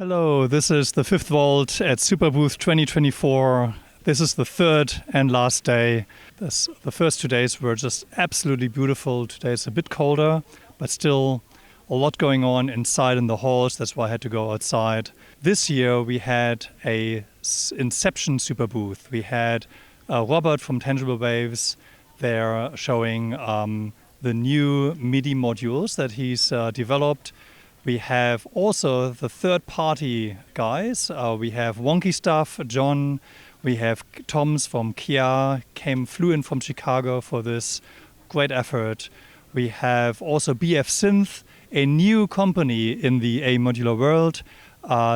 Hello, this is the Fifth Vault at Superbooth 2024. This is the third and last day. The first 2 days were just absolutely beautiful. Today it's a bit colder, but still a lot going on inside in the halls. That's why I had to go outside. This year we had a Inception Superbooth. We had Robert from Tangible Waves there showing the new MIDI modules that he's developed. We have also the third-party guys. We have Wonky Stuff, John. We have Toms from Kia, flew in from Chicago for this great effort. We have also BF Synth, a new company in the A modular world.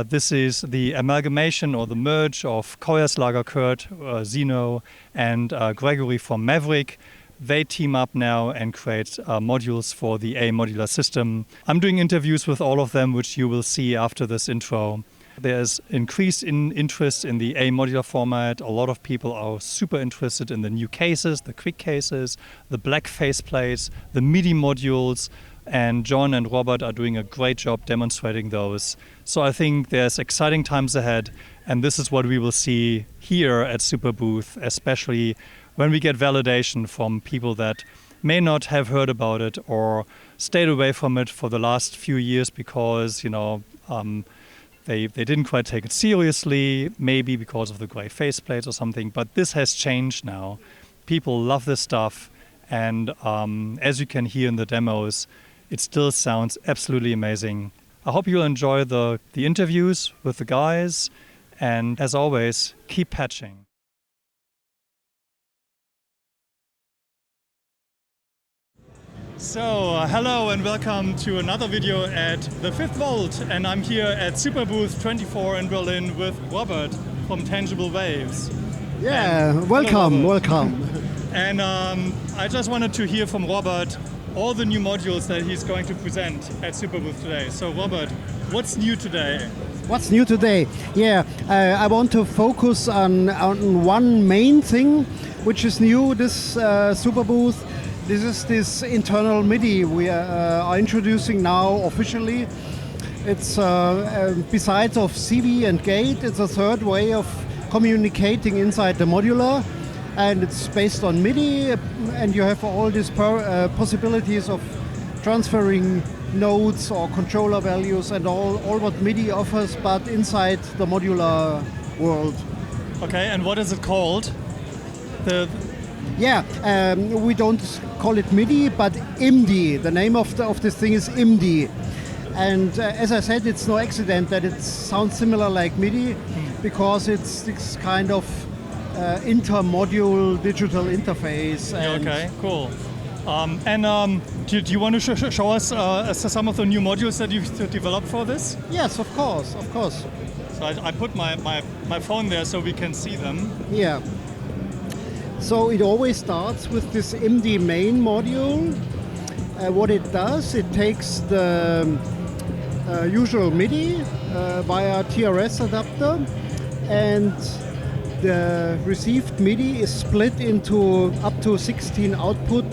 This is the amalgamation or the merge of Koyerslager Kurt, Zeno, and Gregory from Maverick. They team up now and create modules for the A modular system. I'm doing interviews with all of them, which you will see after this intro. There's increased interest in the A modular format. A lot of people are super interested in the new cases, the quick cases, the black faceplates, the MIDI modules, and John and Robert are doing a great job demonstrating those. So I think there's exciting times ahead, and this is what we will see here at Superbooth, especially when we get validation from people that may not have heard about it or stayed away from it for the last few years because, they didn't quite take it seriously, maybe because of the gray faceplates or something. But this has changed now. People love this stuff, and as you can hear in the demos, it still sounds absolutely amazing. I hope you'll enjoy the interviews with the guys, and as always, keep patching. So, hello and welcome to another video at the Fifth Vault, and I'm here at Superbooth 24 in Berlin with Robert from Tangible Waves. Yeah, welcome. And I just wanted to hear from Robert all the new modules that he's going to present at Superbooth today. So Robert, what's new today? What's new today? Yeah, I want to focus on one main thing which is new this Superbooth. This is this internal MIDI we are introducing now officially. It's besides of CV and gate, it's a third way of communicating inside the modular, and it's based on MIDI, and you have all these possibilities of transferring nodes or controller values and all what MIDI offers, but inside the modular world. Okay, and what is it called? We don't call it MIDI, but IMDI. The name of this thing is IMDI. And as I said, it's no accident that it sounds similar like MIDI, because it's this kind of inter-module digital interface. Okay, cool. Do you want to show us some of the new modules that you've developed for this? Yes, of course. So I put my phone there so we can see them. Yeah. So it always starts with this MD main module. What it does, it takes the usual MIDI via TRS adapter, and the received MIDI is split into up to 16 output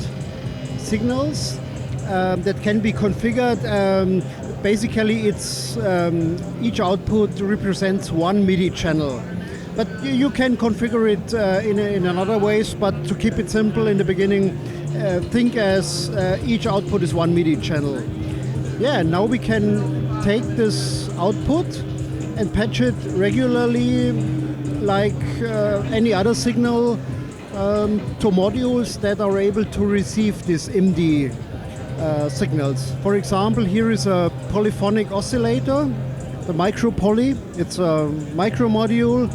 signals that can be configured. Basically, it's each output represents one MIDI channel. But you can configure it in another ways, but to keep it simple in the beginning, think as each output is one MIDI channel. Yeah, now we can take this output and patch it regularly like any other signal to modules that are able to receive these MD signals. For example, here is a polyphonic oscillator, the micro-poly. It's a micro module,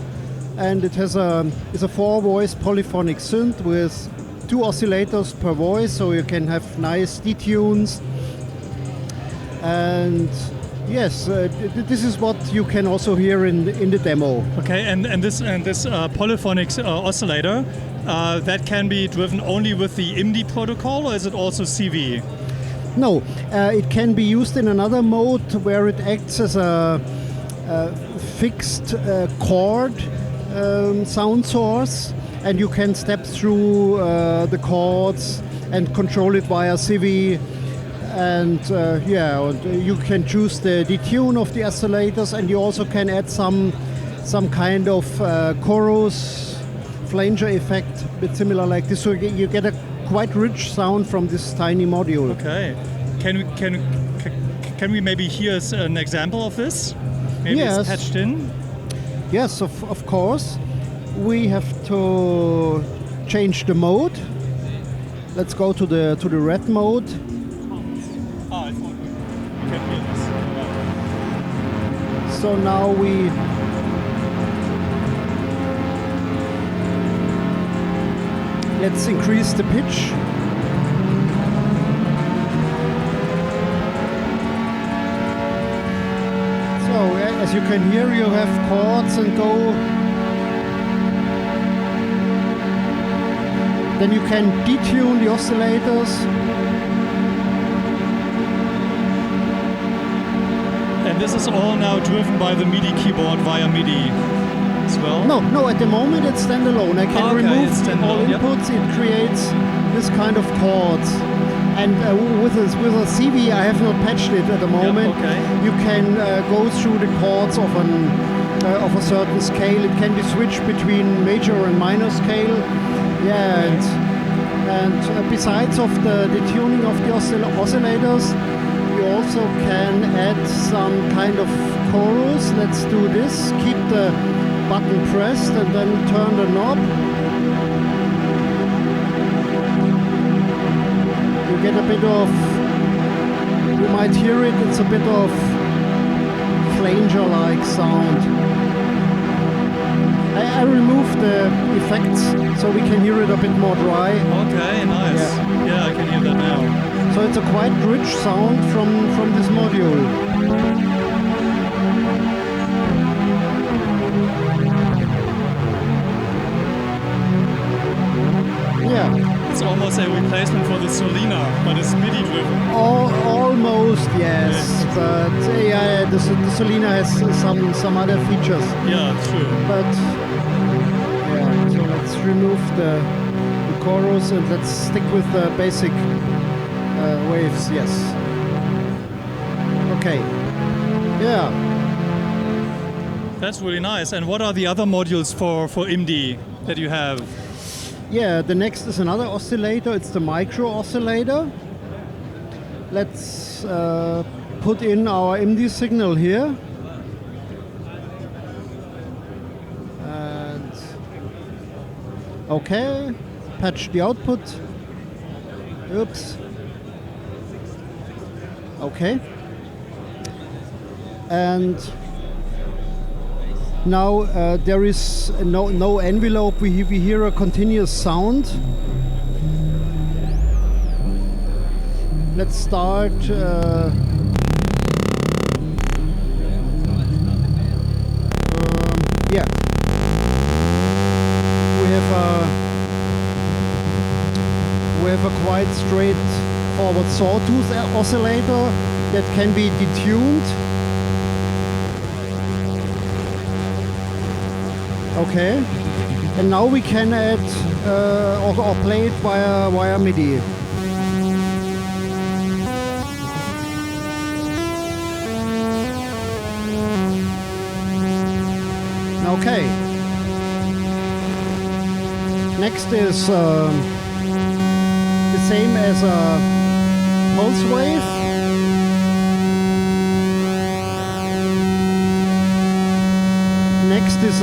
and it has it's a 4-voice polyphonic synth with 2 oscillators per voice, so you can have nice detunes. And yes, this is what you can also hear in the demo. Okay, and this polyphonic oscillator that can be driven only with the IMDI protocol, or is it also CV? No, it can be used in another mode where it acts as a fixed chord sound source, and you can step through the chords and control it via CV. And you can choose the detune of the oscillators, and you also can add some kind of chorus flanger effect, a bit similar like this. So you get a quite rich sound from this tiny module. Okay. Can we maybe hear an example of this? Maybe Yes. it's patched in. Yes, of course. We have to change the mode. Let's go to the red mode. I thought we can hear this. So now let's increase the pitch. So as you can hear, you have chords and go. Then you can detune the oscillators. And this is all now driven by the MIDI keyboard via MIDI as well? No, at the moment it's standalone. I can remove all inputs. It creates this kind of chords. And with a CV, I have not patched it at the moment. Yep, okay. You can go through the chords of a certain scale. It can be switched between major and minor scale. Yeah, and besides of the tuning of the oscillators, you also can add some kind of chorus. Let's do this. Keep the button pressed and then turn the knob. You get a bit of, you might hear it, it's a bit of flanger-like sound. I removed the effects so we can hear it a bit more dry. Okay, nice. Yeah, I can hear that now. So it's a quite rich sound from this module. Yeah. It's almost a replacement for the Solina, but it's MIDI driven. Almost, yes. But the Solina has some other features. Yeah, true. But yeah, so let's remove the chorus and let's stick with the basic waves. Yes. Okay. Yeah. That's really nice. And what are the other modules for IMDI that you have? Yeah, the next is another oscillator. It's the micro oscillator. Let's put in our MIDI signal here. And okay, patch the output. Oops. Okay. And now there is no envelope. We hear a continuous sound. Let's start. Yeah. We have a quite straightforward sawtooth oscillator that can be detuned. Okay, and now we can add or play it via MIDI. Okay. Next is the same as a pulse wave. Next is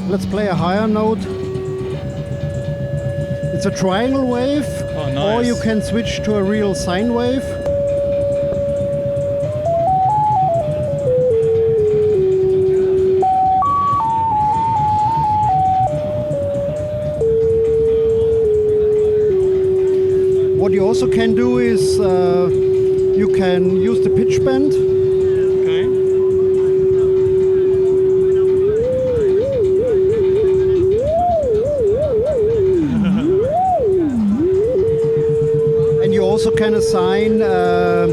let's play a higher note. It's a triangle wave, oh, nice. Or you can switch to a real sine wave. What you also can do is you can use the pitch bend. Okay. And you also can assign a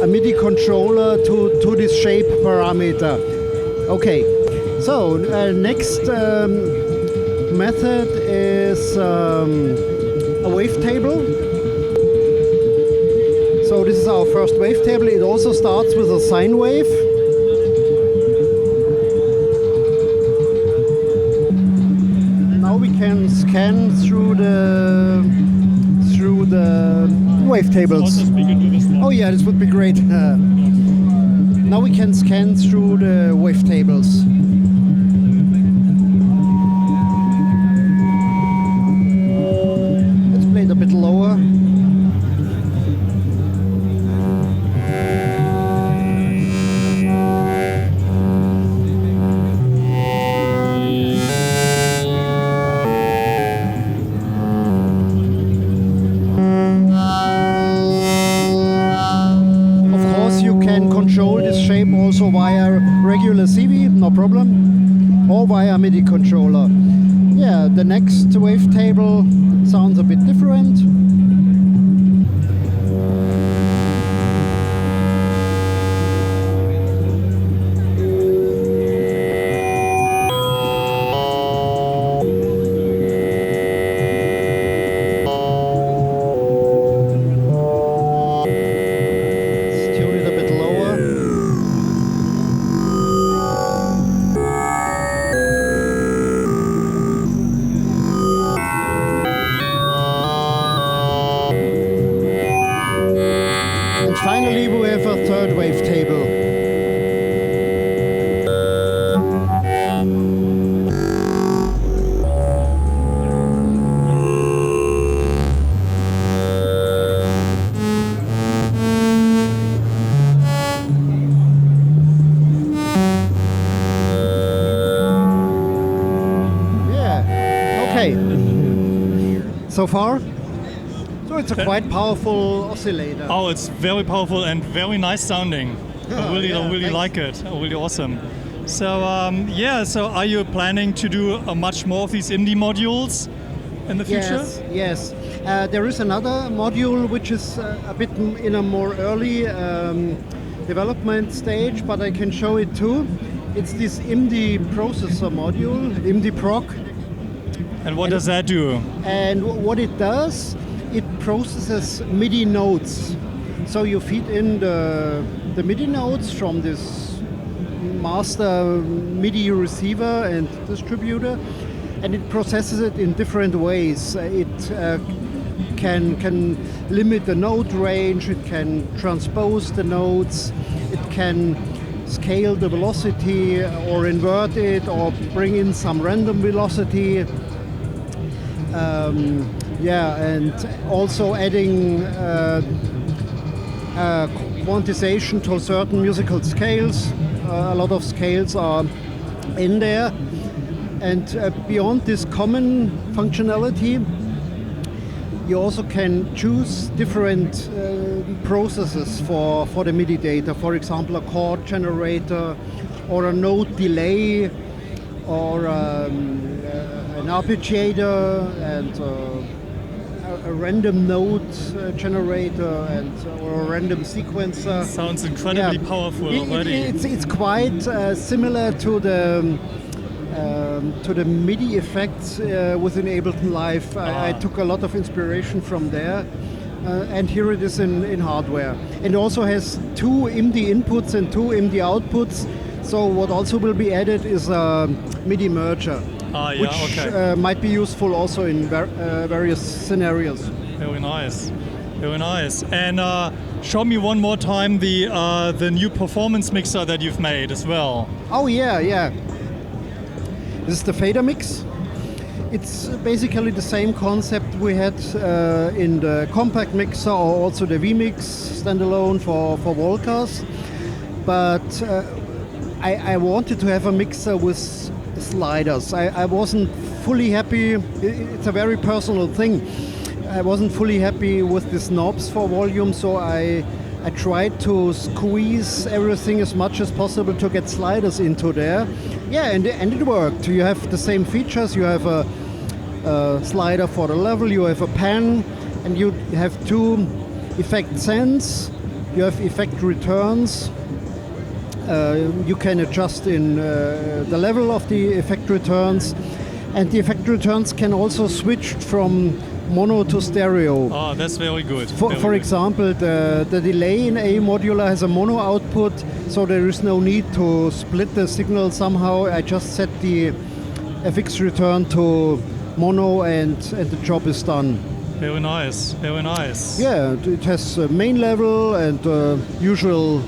MIDI controller to this shape parameter. Okay, so next method is a wavetable. So this is our first wavetable. It also starts with a sine wave. Now we can scan through the wavetables. Oh yeah, this would be great. Now we can scan through the wavetables. Let's play it a bit lower. Also via regular CV, no problem, or via MIDI controller. Yeah, the next wavetable sounds a bit different. Finally, we have a third wavetable. Yeah, okay. So far? So it's a quite powerful oscillator. Oh, it's very powerful and very nice sounding. I really thanks. like it. Really awesome. So so are you planning to do much more of these MIDI modules in the future? Yes. There is another module which is a bit in a more early development stage, but I can show it too. It's this IMDI processor module, IMDI Proc. And what does that do? And what it does, it processes MIDI notes. So you feed in the MIDI notes from this master MIDI receiver and distributor, and it processes it in different ways. It can limit the note range, it can transpose the notes, it can scale the velocity or invert it or bring in some random velocity. And also adding quantization to certain musical scales. A lot of scales are in there. And beyond this common functionality, you also can choose different processes for the MIDI data. For example, a chord generator or a note delay or an arpeggiator and a random note generator or a random sequencer. Sounds incredibly powerful already. It's quite similar to the MIDI effects within Ableton Live. I took a lot of inspiration from there, and here it is in hardware. And it also has 2 IMDI inputs and 2 IMDI outputs. So what also will be added is a MIDI merger, which might be useful also in various scenarios. Very nice, very nice. And show me one more time the new performance mixer that you've made as well. Oh yeah. This is the fader mix. It's basically the same concept we had in the compact mixer or also the vMix standalone for Volcas. But I wanted to have a mixer with sliders. I wasn't fully happy. It's a very personal thing. I wasn't fully happy with these knobs for volume, so I tried to squeeze everything as much as possible to get sliders into there. Yeah, and it worked. You have the same features. You have a slider for the level, you have a pan, and you have 2 effect sends, you have effect returns. You can adjust in the level of the effect returns, and the effect returns can also switch from mono to stereo. Oh, that's very good. For example, the delay in A modular has a mono output, so there is no need to split the signal somehow. I just set the FX return to mono and the job is done. Very nice, very nice. Yeah, it has a main level and usual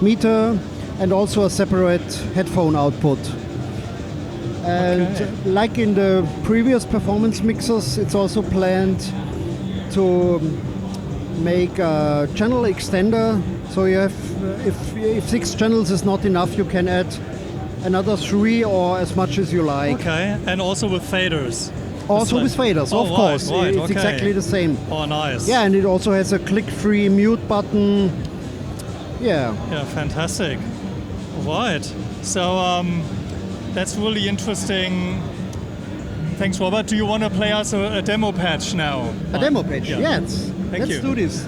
meter and also a separate headphone output. And like in the previous performance mixers, it's also planned to make a channel extender. So you have, if 6 channels is not enough, you can add another 3 or as much as you like. Okay, and also with faders. Also with faders, of course. Right, it's exactly the same. Oh, nice. Yeah, and it also has a click-free mute button. Yeah. Yeah, fantastic. Right. So that's really interesting. Thanks, Robert. Do you want to play us a demo patch now? A demo patch, Yeah. yes. Thank you. Let's do this.